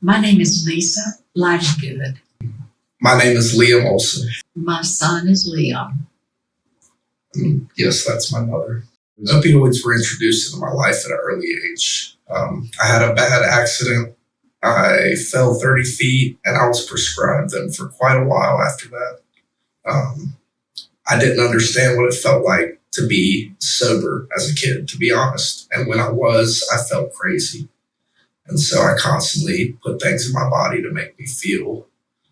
My name is Lisa Livengood. My name is Liam Olson. My son is Liam. Yes, that's my mother. Opioids were introduced into my life at an early age. I had a bad accident. I fell 30 feet and I was prescribed them for quite a while after that. I didn't understand what it felt like to be sober as a kid, to be honest. And when I was, I felt crazy. And so I constantly put things in my body to make me feel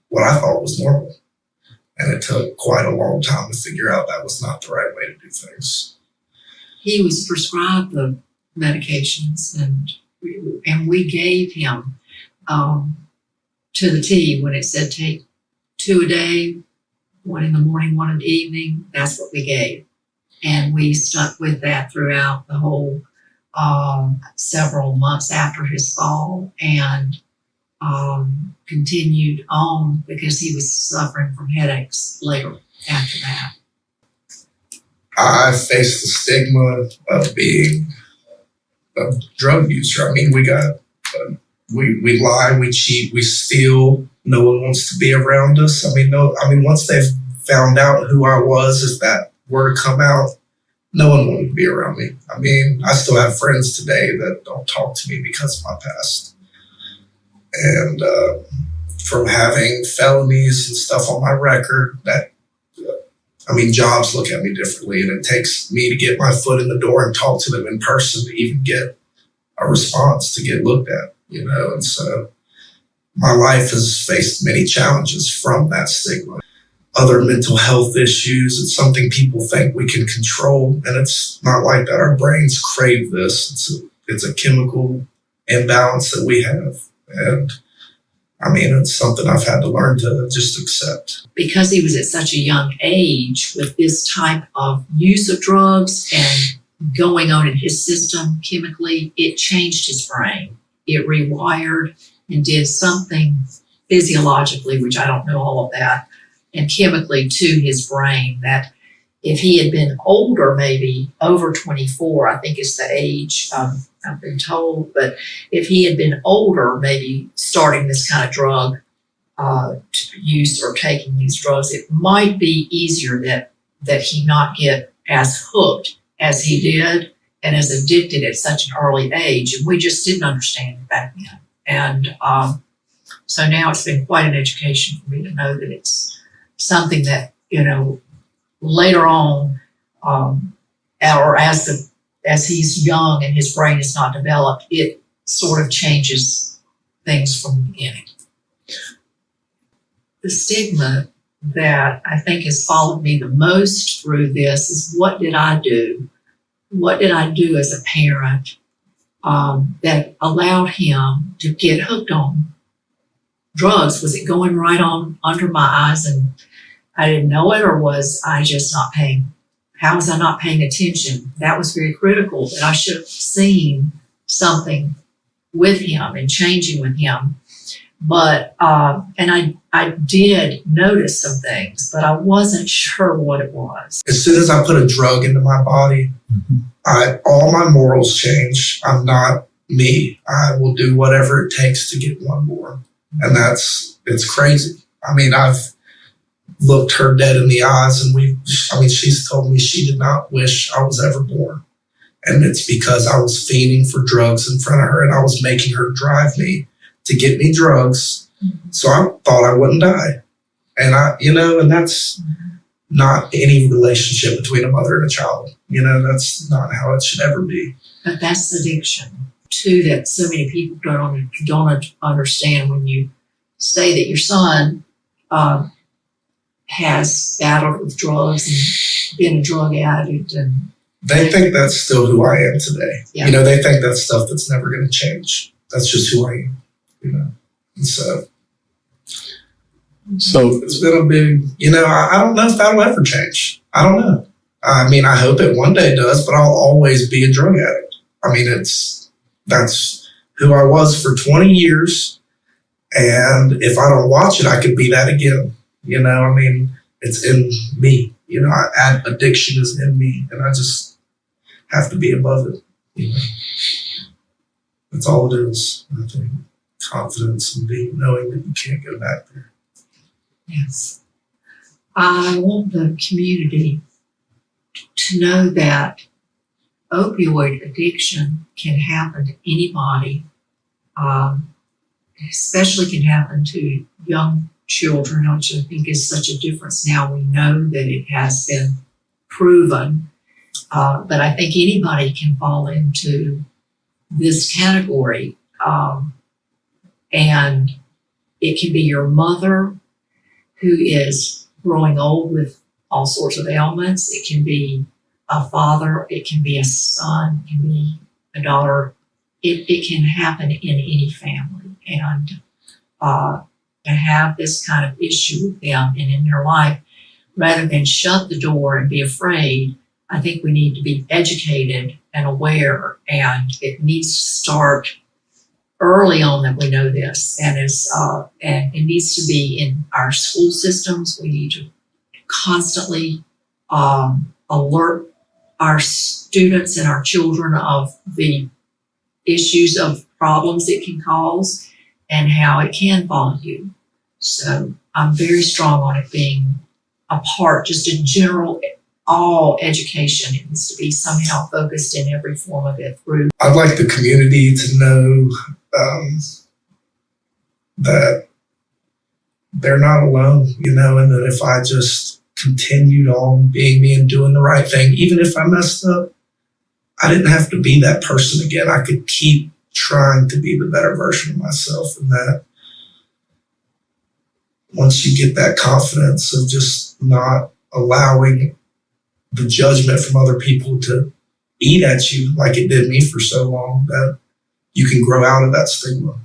what I thought was normal. And it took quite a long time to figure out that was not the right way to do things. He was prescribed the medications, and we gave him to the T when it said take 2 a day, 1 in the morning, 1 in the evening. That's what we gave. And we stuck with that throughout the whole several months after his fall, and continued on because he was suffering from headaches later after that. I faced the stigma of being a drug user. I mean, we lie, we cheat, we steal. No one wants to be around us. I mean, once they've found out who I was, if that were to come out, no one wanted to be around me. I mean, I still have friends today that don't talk to me because of my past. And from having felonies and stuff on my record, jobs look at me differently, and it takes me to get my foot in the door and talk to them in person to even get a response, to get looked at, And so my life has faced many challenges from that stigma. Other mental health issues, it's something people think we can control, and it's not like that. Our brains crave this. It's a chemical imbalance that we have. And it's something I've had to learn to just accept. Because he was at such a young age with this type of use of drugs and going on in his system chemically, it changed his brain. It rewired and did something physiologically, which I don't know all of that, and chemically to his brain, that if he had been older, maybe over 24, I think is the age I've been told, but if he had been older, maybe starting this kind of drug use or taking these drugs, it might be easier that he not get as hooked as he did and as addicted at such an early age. And we just didn't understand it back then. And so now it's been quite an education for me to know that it's something that, later on, or as he's young and his brain is not developed, it sort of changes things from the beginning. The stigma that I think has followed me the most through this is, what did I do? What did I do as a parent that allowed him to get hooked on drugs? Was it going right on under my eyes and I didn't know it, or was I just not paying? How was I not paying attention? That was very critical, that I should have seen something with him and changing with him. But, and I did notice some things, but I wasn't sure what it was. As soon as I put a drug into my body, all my morals change. I'm not me. I will do whatever it takes to get one more. And it's crazy. I've looked her dead in the eyes, and she's told me she did not wish I was ever born. And it's because I was fiending for drugs in front of her, and I was making her drive me to get me drugs. So I thought I wouldn't die. And and that's not any relationship between a mother and a child. That's not how it should ever be. But that's addiction too, that so many people don't understand when you say that your son has battled with drugs and been a drug addict, and they think that's still who I am today. Yeah. They think that's stuff that's never going to change. That's just who I am. And so it's been a big. I don't know if that'll ever change. I don't know. I hope it one day does, but I'll always be a drug addict. That's who I was for 20 years, and if I don't watch it, I could be that again. It's in me. Addiction is in me, and I just have to be above it. That's all it is, I think. confidence and knowing that you can't go back there. Yes. I want the community to know that opioid addiction can happen to anybody, especially can happen to young children, which I think is such a difference now. We know that it has been proven, but I think anybody can fall into this category. And it can be your mother who is growing old with all sorts of ailments. It can be a father, it can be a son, it can be a daughter. It can happen in any family. And to have this kind of issue with them and in their life, rather than shut the door and be afraid, I think we need to be educated and aware, and it needs to start early on that we know this, and and it needs to be in our school systems. We need to constantly alert our students and our children of the issues of problems it can cause and how it can follow you. So I'm very strong on it being a part, just in general, all education. It needs to be somehow focused in every form of it through. I'd like the community to know that they're not alone, and that if I just continued on being me and doing the right thing, even if I messed up, I didn't have to be that person again. I could keep trying to be the better version of myself, and that once you get that confidence of just not allowing the judgment from other people to eat at you like it did me for so long, that you can grow out of that stigma.